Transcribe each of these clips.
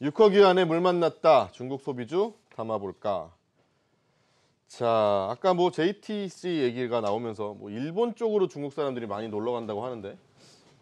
6호 기한에 물 만났다. 중국 소비주 담아볼까. 자, 아까 뭐 JTC 얘기가 나오면서 뭐 일본 쪽으로 중국 사람들이 많이 놀러 간다고 하는데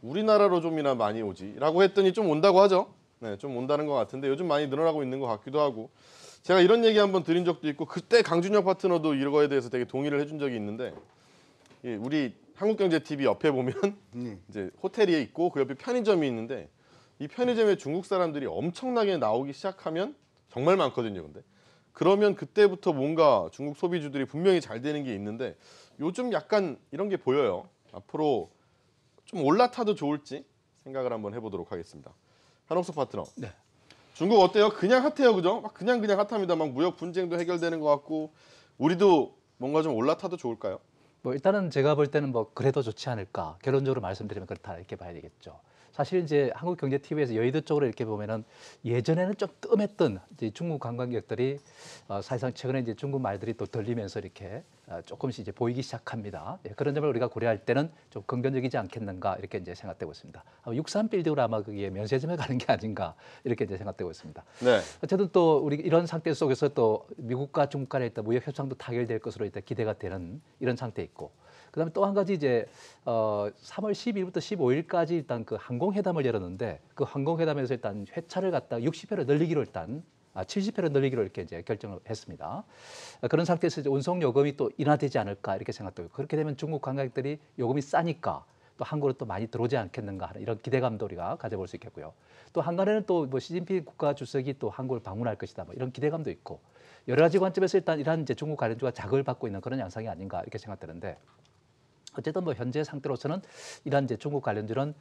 우리나라로 좀이나 많이 오지라고 했더니 좀 온다고 하죠. 네, 좀 온다는 것 같은데 요즘 많이 늘어나고 있는 것 같기도 하고 제가 이런 얘기 한번 드린 적도 있고 그때 강준혁 파트너도 이거에 대해서 되게 동의를 해준 적이 있는데 우리 한국경제TV 옆에 보면 이제 호텔이 있고 그 옆에 편의점이 있는데 이 편의점에 중국 사람들이 엄청나게 나오기 시작하면 정말 많거든요. 근데 그러면 그때부터 뭔가 중국 소비주들이 분명히 잘 되는 게 있는데 요즘 약간 이런 게 보여요. 앞으로 좀 올라타도 좋을지 생각을 한번 해보도록 하겠습니다. 한옥석 파트너. 네. 중국 어때요? 그냥 핫해요, 그죠? 막 그냥 핫합니다. 막 무역 분쟁도 해결되는 것 같고 우리도 뭔가 좀 올라타도 좋을까요? 뭐 일단은 제가 볼 때는 뭐 그래도 좋지 않을까. 결론적으로 말씀드리면 그렇다 이렇게 봐야 되겠죠. 사실 이제 한국경제TV에서 여의도 쪽으로 이렇게 보면은 예전에는 좀 뜸했던 이제 중국 관광객들이 사실상 최근에 이제 중국 말들이 또 들리면서 이렇게 조금씩 이제 보이기 시작합니다. 예, 그런 점을 우리가 고려할 때는 좀 긍정적이지 않겠는가 이렇게 이제 생각되고 있습니다. 63 빌딩으로 아마 그게 면세점에 가는 게 아닌가 이렇게 이제 생각되고 있습니다. 네. 어쨌든 또 우리 이런 상태 속에서 또 미국과 중국 간에 있던 무역 협상도 타결될 것으로 일단 기대가 되는 이런 상태 있고. 그다음에 또 한 가지 이제 3월 12일부터 15일까지 일단 그 항공회담을 열었는데 그 항공회담에서 일단 회차를 갖다 60회로 늘리기로 일단 70회로 늘리기로 이렇게 이제 결정을 했습니다. 그런 상태에서 이제 운송 요금이 또 인하되지 않을까 이렇게 생각되고 그렇게 되면 중국 관광객들이 요금이 싸니까 또 한국으로 또 많이 들어오지 않겠는가 하는 이런 기대감도 우리가 가져볼 수 있겠고요. 또 한간에는 또 뭐 시진핑 국가 주석이 또 한국을 방문할 것이다 뭐 이런 기대감도 있고 여러 가지 관점에서 일단 이러한 이제 중국 관련주가 자극을 받고 있는 그런 양상이 아닌가 이렇게 생각되는데. 어쨌든 뭐 현재 상태로서는 이런 이제 중국 관련주는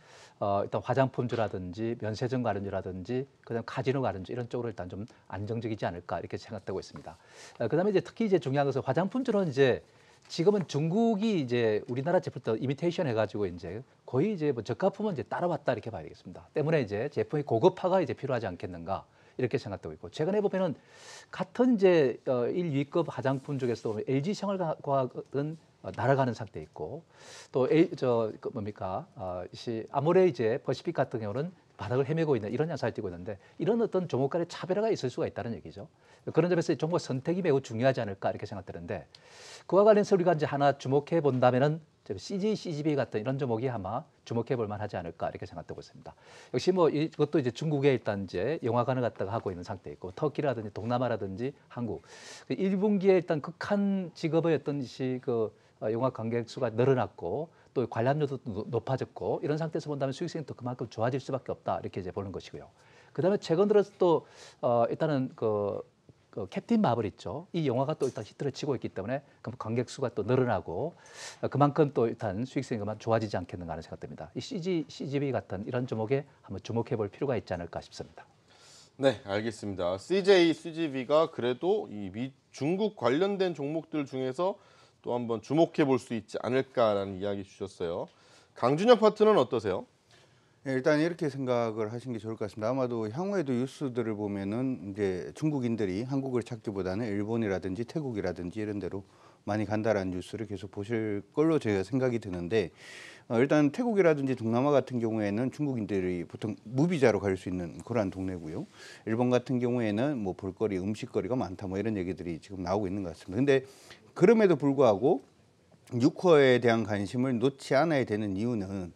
일단 화장품주라든지 면세점 관련주라든지 그다음 카지노 관련주 이런 쪽으로 일단 좀 안정적이지 않을까 이렇게 생각되고 있습니다. 그다음에 이제 특히 이제 중요한 것은 화장품주는 이제 지금은 중국이 이제 우리나라 제품도 이미테이션 해가지고 이제 거의 이제 뭐 저가품은 이제 따라왔다 이렇게 봐야 되겠습니다. 때문에 이제 제품의 고급화가 이제 필요하지 않겠는가 이렇게 생각되고 있고 최근에 보면은 같은 이제 1위급 화장품 중에서도 보면 LG 생활과학은 날아가는 상태 있고 또 아모레 이제 퍼시픽 같은 경우는 바닥을 헤매고 있는 이런 양상을 띠고 있는데 이런 어떤 종목 간의 차별화가 있을 수가 있다는 얘기죠. 그런 점에서 종목 선택이 매우 중요하지 않을까 이렇게 생각되는데 그와 관련해서 우리가 이제 하나 주목해 본다면은 CGV 같은 이런 종목이 아마 주목해 볼 만하지 않을까 이렇게 생각되고 있습니다. 역시 뭐 이것도 이제 중국에 일단 이제 영화관을 갖다가 하고 있는 상태 있고 터키라든지 동남아라든지 한국 1분기에 일단 극한 직업의 어떤 그 영화 관객 수가 늘어났고 또 관람료도 높아졌고 이런 상태에서 본다면 수익성이 또 그만큼 좋아질 수밖에 없다 이렇게 이제 보는 것이고요. 그다음에 최근 들어서 또 일단은 그 캡틴 마블 있죠. 이 영화가 또 일단 히트를 치고 있기 때문에 관객 수가 또 늘어나고 그만큼 또 일단 수익성이 그만 좋아지지 않겠는가 하는 생각됩니다. 이 CGV 같은 이런 종목에 한번 주목해 볼 필요가 있지 않을까 싶습니다. 네, 알겠습니다. CGV가 그래도 이 중국 관련된 종목들 중에서 또 한번 주목해 볼 수 있지 않을까라는 이야기 주셨어요. 강준혁 파트너는 어떠세요? 네, 일단 이렇게 생각을 하신 게 좋을 것 같습니다. 아마도 향후에도 뉴스들을 보면은 이제 중국인들이 한국을 찾기보다는 일본이라든지 태국이라든지 이런 데로 많이 간다라는 뉴스를 계속 보실 걸로 제가 생각이 드는데 일단 태국이라든지 동남아 같은 경우에는 중국인들이 보통 무비자로 갈 수 있는 그러한 동네고요. 일본 같은 경우에는 뭐 볼거리, 음식거리가 많다 뭐 이런 얘기들이 지금 나오고 있는 것 같습니다. 근데 그럼에도 불구하고 6호에 대한 관심을 놓지 않아야 되는 이유는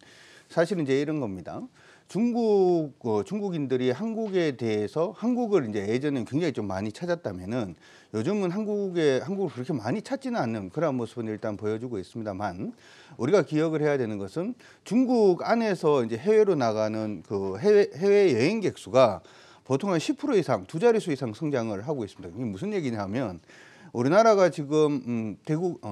사실은 이제 이런 겁니다. 중국인들이 한국에 대해서 한국을 이제 예전에는 굉장히 좀 많이 찾았다면은 요즘은 한국을 그렇게 많이 찾지는 않는 그런 모습은 일단 보여주고 있습니다만 우리가 기억을 해야 되는 것은 중국 안에서 이제 해외로 나가는 그 해외 여행객 수가 보통 한 10% 이상, 두 자릿수 이상 성장을 하고 있습니다. 이게 무슨 얘기냐면 우리나라가 지금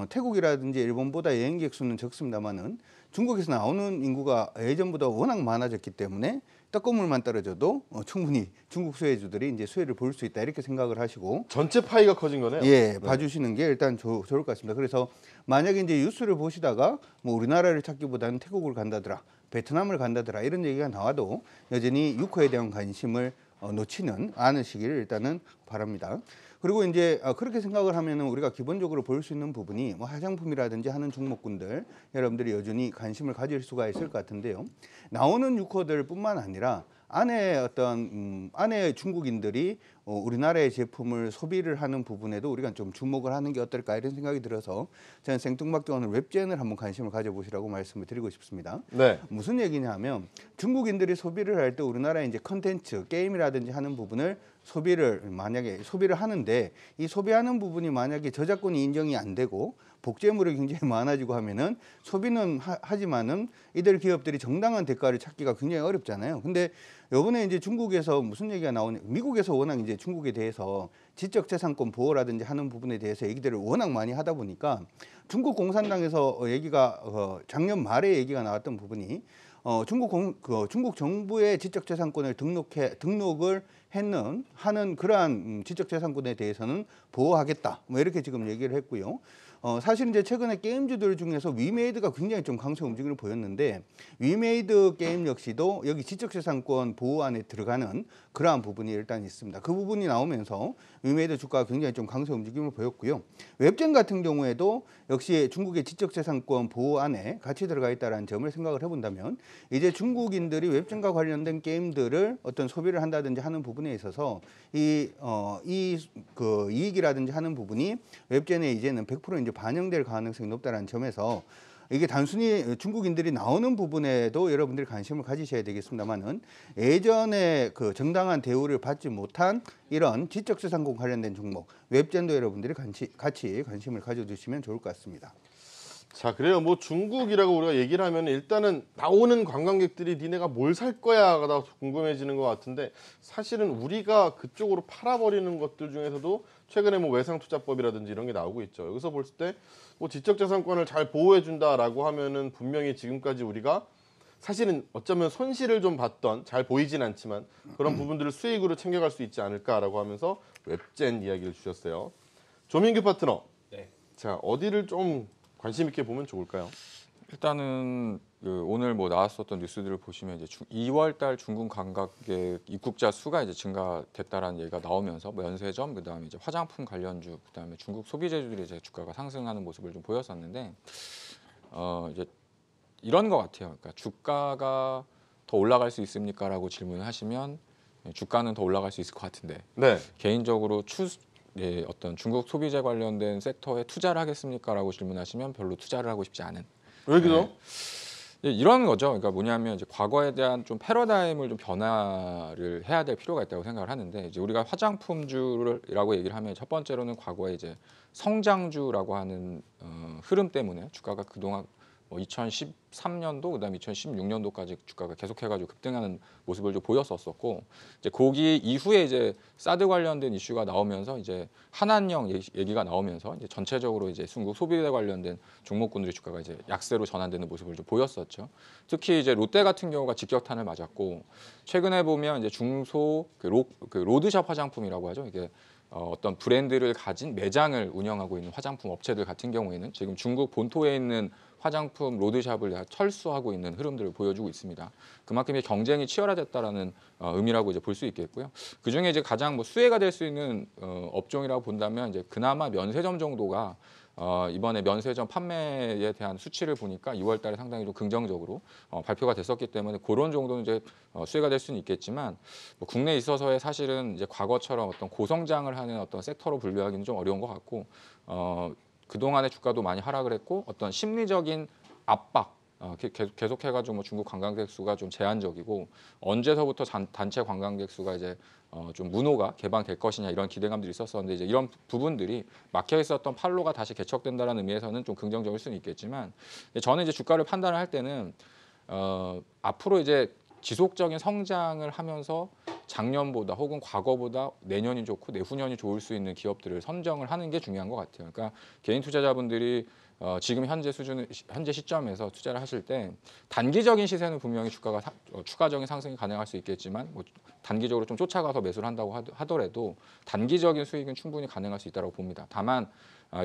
태국이라든지 일본보다 여행객 수는 적습니다만은 중국에서 나오는 인구가 예전보다 워낙 많아졌기 때문에 떡고물만 떨어져도 충분히 중국 수혜주들이 이제 수혜를 볼 수 있다 이렇게 생각을 하시고 전체 파이가 커진 거네요. 예, 네. 봐주시는 게 일단 좋을 것 같습니다. 그래서 만약에 이제 뉴스를 보시다가 뭐 우리나라를 찾기보다는 태국을 간다더라, 베트남을 간다더라 이런 얘기가 나와도 여전히 6호에 대한 관심을 놓지는 않으시기를 일단은 바랍니다. 그리고 이제 그렇게 생각을 하면은 우리가 기본적으로 볼 수 있는 부분이 뭐 화장품이라든지 하는 종목군들 여러분들이 여전히 관심을 가질 수가 있을 것 같은데요. 나오는 6호들뿐만 아니라 안에 어떤 안에 중국인들이 우리나라의 제품을 소비를 하는 부분에도 우리가 좀 주목을 하는 게 어떨까 이런 생각이 들어서 저는 생뚱맞게 오늘 웹젠을 한번 관심을 가져보시라고 말씀을 드리고 싶습니다. 네. 무슨 얘기냐면 중국인들이 소비를 할 때 우리나라의 이제 컨텐츠, 게임이라든지 하는 부분을 만약에 소비를 하는데 이 소비하는 부분이 만약에 저작권이 인정이 안 되고 복제물이 굉장히 많아지고 하면은 소비는 하지만은 이들 기업들이 정당한 대가를 찾기가 굉장히 어렵잖아요. 근데 요번에 이제 중국에서 무슨 얘기가 나오냐, 미국에서 워낙 이제 중국에 대해서 지적재산권 보호라든지 하는 부분에 대해서 얘기들을 워낙 많이 하다 보니까 중국 공산당에서 얘기가 작년 말에 얘기가 나왔던 부분이 중국 정부의 지적재산권을 등록을 하는 그러한 지적재산권에 대해서는 보호하겠다. 뭐 이렇게 지금 얘기를 했고요. 사실 이제 최근에 게임주들 중에서 위메이드가 굉장히 좀 강세 움직임을 보였는데 위메이드 게임 역시도 여기 지적재산권 보호 안에 들어가는 그러한 부분이 일단 있습니다. 그 부분이 나오면서 위메이드 주가가 굉장히 좀 강세 움직임을 보였고요. 웹젠 같은 경우에도 역시 중국의 지적재산권 보호 안에 같이 들어가 있다는 점을 생각을 해본다면 이제 중국인들이 웹젠과 관련된 게임들을 어떤 소비를 한다든지 하는 부분에 있어서 그 이익이라든지 하는 부분이 웹젠에 이제는 100% 이제 반영될 가능성이 높다는 점에서 이게 단순히 중국인들이 나오는 부분에도 여러분들이 관심을 가지셔야 되겠습니다만은 예전에 그 정당한 대우를 받지 못한 이런 지적재산권 관련된 종목 웹젠도 여러분들이 같이 관심을 가져주시면 좋을 것 같습니다. 자, 그래요. 뭐 중국이라고 우리가 얘기를 하면 일단은 나오는 관광객들이 니네가 뭘 살 거야가 다 궁금해지는 것 같은데 사실은 우리가 그쪽으로 팔아버리는 것들 중에서도 최근에 뭐 외상투자법이라든지 이런 게 나오고 있죠. 여기서 볼 때 뭐 지적재산권을 잘 보호해준다라고 하면은 분명히 지금까지 우리가 사실은 어쩌면 손실을 좀 봤던 잘 보이진 않지만 그런 부분들을 수익으로 챙겨갈 수 있지 않을까라고 하면서 웹젠 이야기를 주셨어요. 조민규 파트너. 네. 자, 어디를 좀 관심 있게 보면 좋을까요? 일단은 오늘 뭐 나왔었던 뉴스들을 보시면 이제 2월달 중국 관광객 입국자 수가 이제 증가됐다라는 얘기가 나오면서 뭐 연세점 그다음에 이제 화장품 관련주 그다음에 중국 소비재주들의 이제 주가가 상승하는 모습을 좀 보였었는데 이제 이런 것 같아요. 그러니까 주가가 더 올라갈 수 있습니까라고 질문을 하시면 주가는 더 올라갈 수 있을 것 같은데 네. 개인적으로 어떤 중국 소비재 관련된 섹터에 투자를 하겠습니까라고 질문하시면 별로 투자를 하고 싶지 않은. 왜 그죠? 이런 거죠. 그러니까 뭐냐면 이제 과거에 대한 좀 패러다임을 좀 변화를 해야 될 필요가 있다고 생각을 하는데 이제 우리가 화장품주라고 얘기를 하면 첫 번째로는 과거에 이제 성장주라고 하는 흐름 때문에 주가가 그동안 뭐 2013년도 그다음에 2016년도까지 주가가 계속해가지고 급등하는 모습을 좀 보였었고 이제 거기 이후에 이제 사드 관련된 이슈가 나오면서 이제 한한령 얘기가 나오면서 이제 전체적으로 이제 중국 소비재 관련된 종목군들의 주가가 이제 약세로 전환되는 모습을 좀 보였었죠. 특히 이제 롯데 같은 경우가 직격탄을 맞았고 최근에 보면 이제 중소 로드샵 화장품이라고 하죠. 이게 어떤 브랜드를 가진 매장을 운영하고 있는 화장품 업체들 같은 경우에는 지금 중국 본토에 있는 화장품 로드샵을 다 철수하고 있는 흐름들을 보여주고 있습니다. 그만큼 경쟁이 치열해졌다라는 의미라고 이제 볼 수 있겠고요. 그 중에 이제 가장 뭐 수혜가 될 수 있는 업종이라고 본다면 이제 그나마 면세점 정도가 이번에 면세점 판매에 대한 수치를 보니까 2월달에 상당히 좀 긍정적으로 발표가 됐었기 때문에 그런 정도는 이제 수혜가 될 수는 있겠지만 뭐 국내에 있어서의 사실은 이제 과거처럼 어떤 고성장을 하는 어떤 섹터로 분류하기는 좀 어려운 것 같고 그동안의 주가도 많이 하락을 했고 어떤 심리적인 압박 계속해가지고 뭐 중국 관광객 수가 좀 제한적이고 언제서부터 단체 관광객 수가 이제 좀 문호가 개방될 것이냐 이런 기대감들이 있었었는데 이제 이런 부분들이 막혀 있었던 판로가 다시 개척된다는 의미에서는 좀 긍정적일 수는 있겠지만 저는 이제 주가를 판단을 할 때는 앞으로 이제 지속적인 성장을 하면서 작년보다 혹은 과거보다 내년이 좋고 내후년이 좋을 수 있는 기업들을 선정을 하는 게 중요한 것 같아요. 그러니까 개인 투자자분들이 지금 현재 시점에서 투자를 하실 때 단기적인 시세는 분명히 주가가 추가적인 상승이 가능할 수 있겠지만 뭐 단기적으로 좀 쫓아가서 매수를 한다고 하더라도 단기적인 수익은 충분히 가능할 수 있다고 봅니다. 다만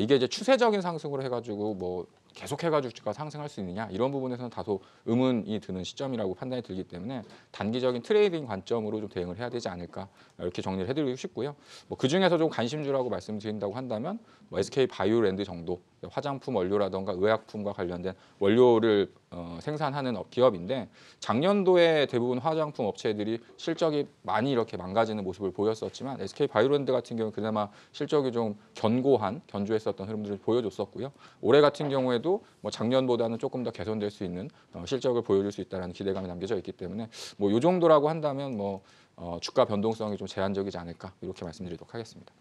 이게 이제 추세적인 상승으로 해가지고 뭐 계속해가지고 주가 상승할 수 있느냐 이런 부분에서는 다소 의문이 드는 시점이라고 판단이 들기 때문에 단기적인 트레이딩 관점으로 좀 대응을 해야 되지 않을까 이렇게 정리를 해드리고 싶고요. 뭐 그 중에서 좀 관심주라고 말씀드린다고 한다면 뭐 SK 바이오랜드 정도 화장품 원료라던가 의약품과 관련된 원료를 생산하는 기업인데 작년도에 대부분 화장품 업체들이 실적이 많이 이렇게 망가지는 모습을 보였었지만 SK바이오랜드 같은 경우는 그나마 실적이 좀 견조했었던 흐름들을 보여줬었고요. 올해 같은 경우에도 뭐 작년보다는 조금 더 개선될 수 있는 실적을 보여줄 수 있다는 기대감이 남겨져 있기 때문에 뭐 이 정도라고 한다면 뭐 주가 변동성이 좀 제한적이지 않을까 이렇게 말씀드리도록 하겠습니다.